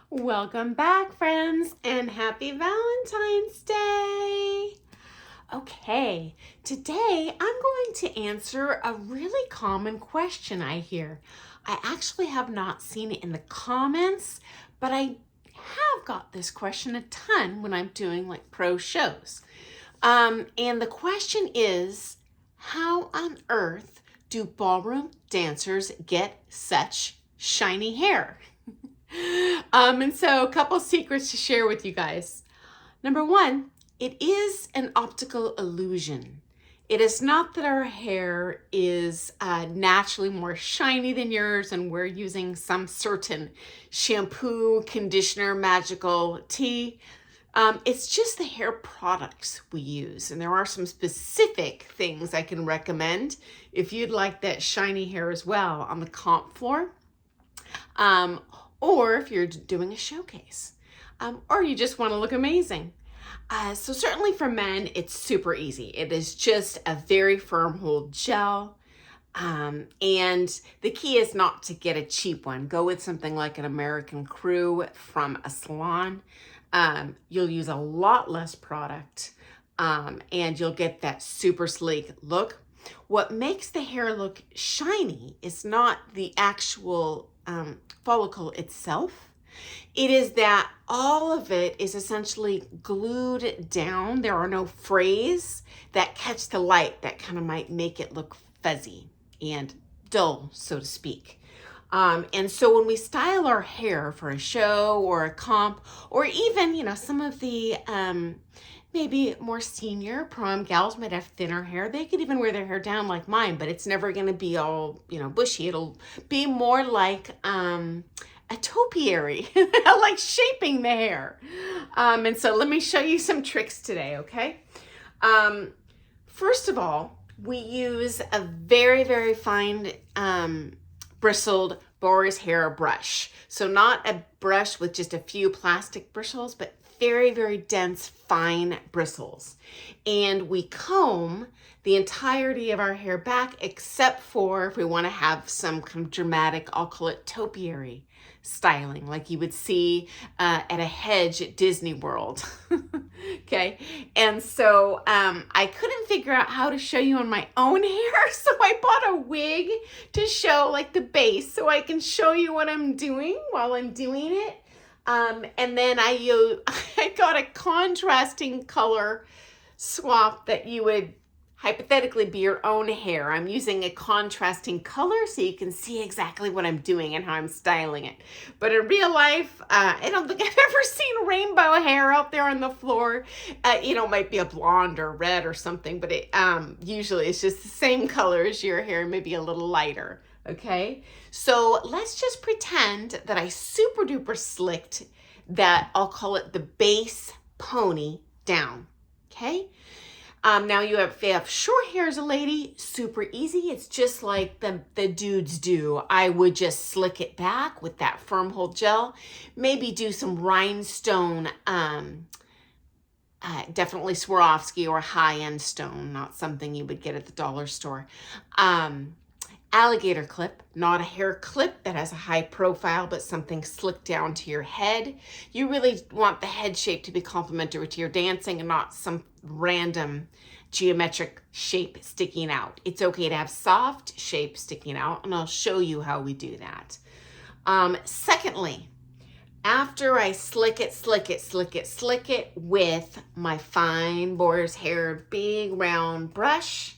Welcome back, friends, and happy Valentine's Day. Okay, today I'm going to answer a really common question I hear. I actually have not seen it in the comments, but I have got this question a ton when I'm doing like pro shows. And the question is, how on earth do ballroom dancers get such shiny hair? And so a couple secrets to share with you guys. Number one, it is an optical illusion. It is not that our hair is naturally more shiny than yours and we're using some certain shampoo, conditioner, magical tea. It's just the hair products we use. And there are some specific things I can recommend if you'd like that shiny hair as well on the comp floor. Or if you're doing a showcase, or you just want to look amazing. So certainly for men, it's super easy. It is just a very firm hold gel. And the key is not to get a cheap one. Go with something like an American Crew from a salon. You'll use a lot less product, and you'll get that super sleek look. What makes the hair look shiny is not the actual follicle itself. It is that all of it is essentially glued down. There are no frays that catch the light that kind of might make it look fuzzy and dull, so to speak. And so when we style our hair for a show or a comp, or even, some of the maybe more senior prom gals might have thinner hair. They could even wear their hair down like mine, but it's never going to be all, bushy. It'll be more like a topiary, like shaping the hair. And so let me show you some tricks today, okay? First of all, we use a very, very fine bristled boar's hair brush. So not a brush with just a few plastic bristles, but very, very dense, fine bristles. And we comb the entirety of our hair back, except for if we want to have some kind of dramatic, I'll call it topiary styling, like you would see at a hedge at Disney World. Okay. And so I couldn't figure out how to show you on my own hair. So I bought a wig to show like the base so I can show you what I'm doing while I'm doing it. And then I got a contrasting color swap that you would hypothetically be your own hair. I'm using a contrasting color so you can see exactly what I'm doing and how I'm styling it. But in real life, I don't think I've ever seen rainbow hair out there on the floor. It might be a blonde or red or something, but it usually it's just the same color as your hair, maybe a little lighter. Okay, so let's just pretend that I super duper slicked that, I'll call it the base pony down. Okay. Now if you have short hair as a lady, super easy. It's just like the dudes do. I would just slick it back with that firm hold gel. Maybe do some rhinestone, definitely Swarovski or high-end stone, not something you would get at the dollar store. Alligator clip, not a hair clip that has a high profile, but something slicked down to your head. You really want the head shape to be complementary to your dancing and not some random geometric shape sticking out. It's okay to have soft shape sticking out, and I'll show you how we do that. Secondly, after I slick it with my fine boar's hair big round brush,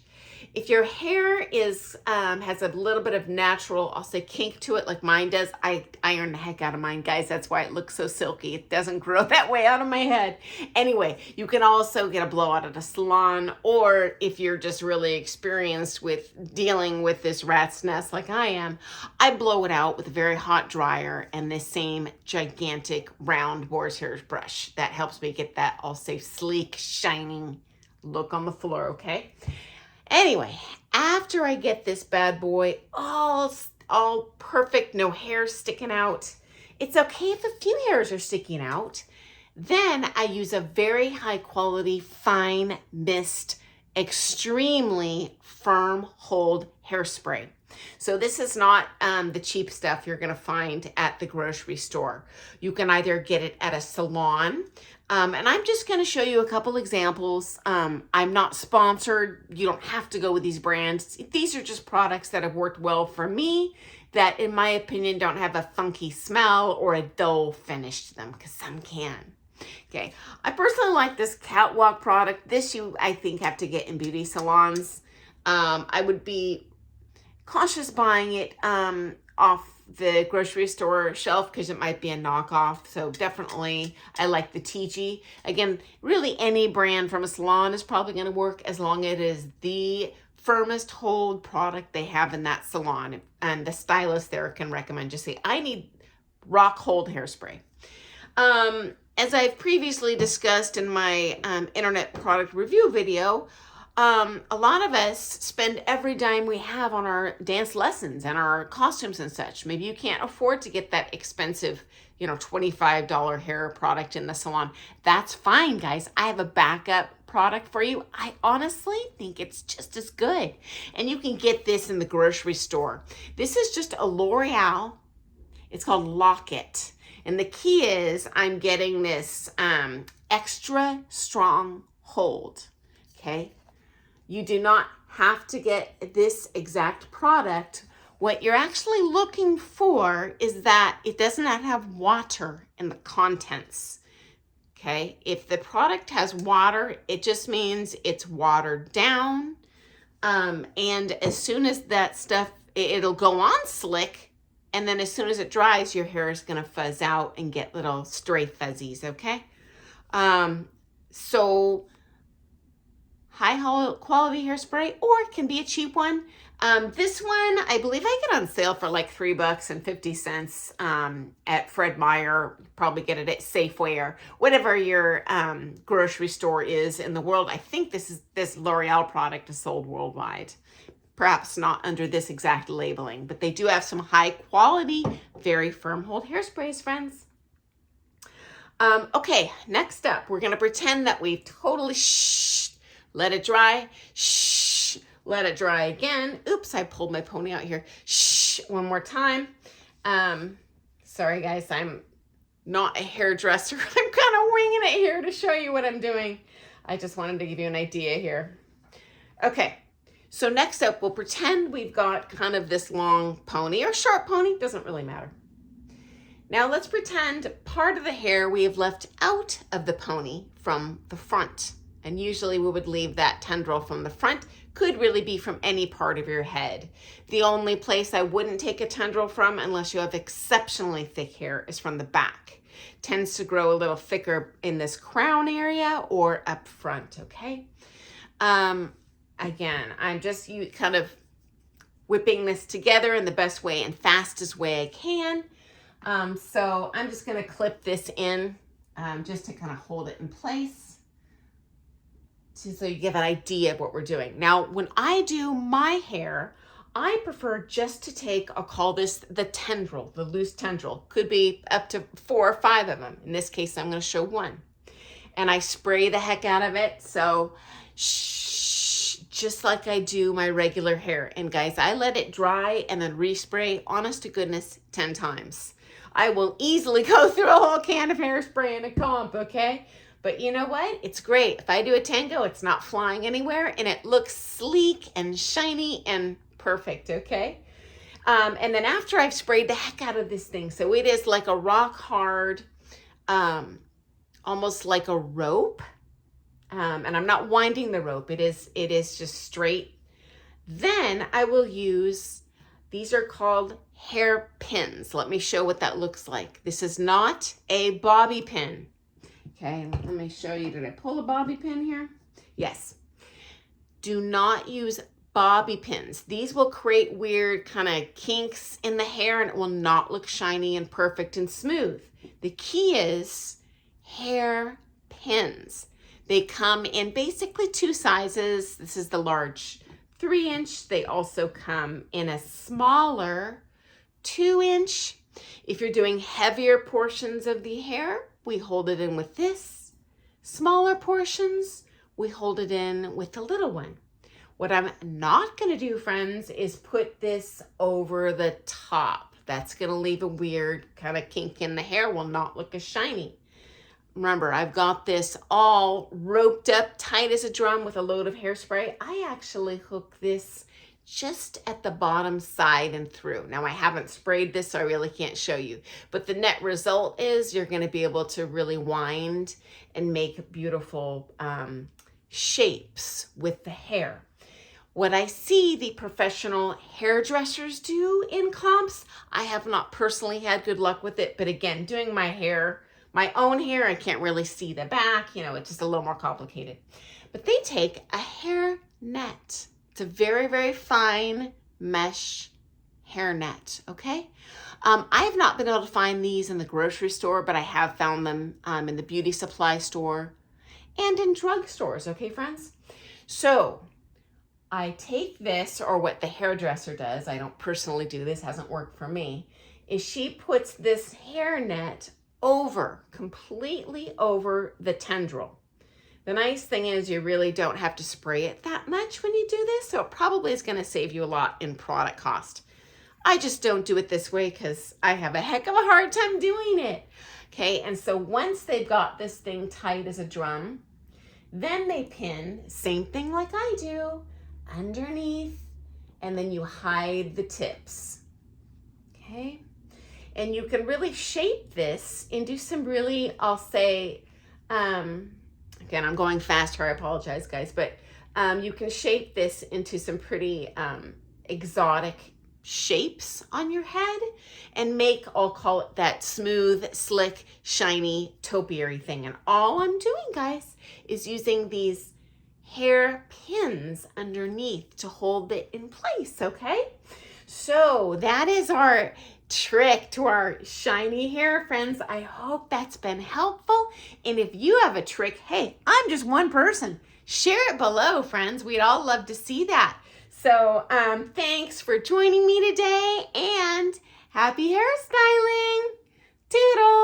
if your hair is has a little bit of natural, I'll say, kink to it like mine does, I iron the heck out of mine, guys. That's why it looks so silky. It doesn't grow that way out of my head. Anyway, you can also get a blowout at a salon, or if you're just really experienced with dealing with this rat's nest like I am, I blow it out with a very hot dryer and the same gigantic round boar's hair brush. That helps me get that, I'll say, sleek, shining look on the floor, okay? Anyway, after I get this bad boy all perfect, no hairs sticking out, it's okay if a few hairs are sticking out, then I use a very high quality, fine mist, extremely firm hold hairspray. So this is not the cheap stuff you're going to find at the grocery store. You can either get it at a salon, and I'm just going to show you a couple examples. I'm not sponsored. You don't have to go with these brands. These are just products that have worked well for me, that in my opinion don't have a funky smell or a dull finish to them, because some can. Okay, I personally like this Catwalk product. This you, I think, have to get in beauty salons. I would be cautious buying it off the grocery store shelf because it might be a knockoff. So definitely I like the TG. Again, really any brand from a salon is probably going to work as long as it is the firmest hold product they have in that salon. And the stylist there can recommend, just say, I need rock hold hairspray. As I've previously discussed in my internet product review video, a lot of us spend every dime we have on our dance lessons and our costumes and such. Maybe you can't afford to get that expensive, $25 hair product in the salon. That's fine, guys. I have a backup product for you. I honestly think it's just as good. And you can get this in the grocery store. This is just a L'Oreal. It's called Lock-It. And the key is I'm getting this extra strong hold, okay? You do not have to get this exact product. What you're actually looking for is that it does not have water in the contents, okay? If the product has water, it just means it's watered down. And as soon as that stuff, it'll go on slick, and then as soon as it dries, your hair is going to fuzz out and get little stray fuzzies, okay? So high quality hairspray, or it can be a cheap one. This one, I believe I get on sale for like $3.50 at Fred Meyer. Probably get it at Safeway or whatever your grocery store is in the world. I think this L'Oreal product is sold worldwide. Perhaps not under this exact labeling, but they do have some high quality, very firm hold hairsprays, friends. Okay, next up, we're going to pretend that we've totally let it dry. Let it dry again. Oops, I pulled my pony out here. One more time. Sorry, guys, I'm not a hairdresser. I'm kind of winging it here to show you what I'm doing. I just wanted to give you an idea here. Okay. So next up, we'll pretend we've got kind of this long pony or short pony, doesn't really matter. Now let's pretend part of the hair we have left out of the pony from the front. And usually we would leave that tendril from the front, could really be from any part of your head. The only place I wouldn't take a tendril from unless you have exceptionally thick hair is from the back. Tends to grow a little thicker in this crown area or up front, okay? Again, I'm just kind of whipping this together in the best way and fastest way I can. So I'm just going to clip this in just to kind of hold it in place so you get an idea of what we're doing. Now, when I do my hair, I prefer just to take, I'll call this the tendril, the loose tendril. Could be up to 4 or 5 of them. In this case, I'm going to show one. And I spray the heck out of it. So just like I do my regular hair. And guys, I let it dry and then respray, honest to goodness, 10 times. I will easily go through a whole can of hairspray in a comp, okay? But you know what? It's great. If I do a tango, it's not flying anywhere and it looks sleek and shiny and perfect, okay? And then after I've sprayed the heck out of this thing, so it is like a rock hard, almost like a rope. And I'm not winding the rope. It is just straight. Then I will use, these are called hair pins. Let me show what that looks like. This is not a bobby pin. Okay, let me show you. Did I pull a bobby pin here? Yes. Do not use bobby pins. These will create weird kind of kinks in the hair and it will not look shiny and perfect and smooth. The key is hair pins. They come in basically 2 sizes. This is the large 3-inch. They also come in a smaller 2-inch. If you're doing heavier portions of the hair, we hold it in with this. Smaller portions, we hold it in with the little one. What I'm not going to do, friends, is put this over the top. That's going to leave a weird kind of kink in the hair, will not look as shiny. Remember, I've got this all roped up tight as a drum with a load of hairspray. I actually hook this just at the bottom side and through. Now, I haven't sprayed this, so I really can't show you. But the net result is you're going to be able to really wind and make beautiful shapes with the hair. What I see the professional hairdressers do in comps, I have not personally had good luck with it. But again, doing my hair, my own hair, I can't really see the back. You know, it's just a little more complicated. But they take a hair net. It's a very, very fine mesh hair net, okay? I have not been able to find these in the grocery store, but I have found them in the beauty supply store and in drugstores, okay, friends? So I take this, or what the hairdresser does, I don't personally do this, hasn't worked for me, is she puts this hair net over, completely over the tendril. The nice thing is you really don't have to spray it that much when you do this, so it probably is going to save you a lot in product cost. I just don't do it this way because I have a heck of a hard time doing it. Okay, and so once they've got this thing tight as a drum, then they pin, same thing like I do, underneath, and then you hide the tips. Okay, and you can really shape this into some really, I'll say, again, I'm going faster, I apologize, guys, but you can shape this into some pretty exotic shapes on your head and make, I'll call it that smooth, slick, shiny, topiary thing. And all I'm doing, guys, is using these hair pins underneath to hold it in place, okay? So that is our trick to our shiny hair, friends. I hope that's been helpful. And if you have a trick, hey, I'm just one person. Share it below, friends. We'd all love to see that. So thanks for joining me today and happy hairstyling. Toodles.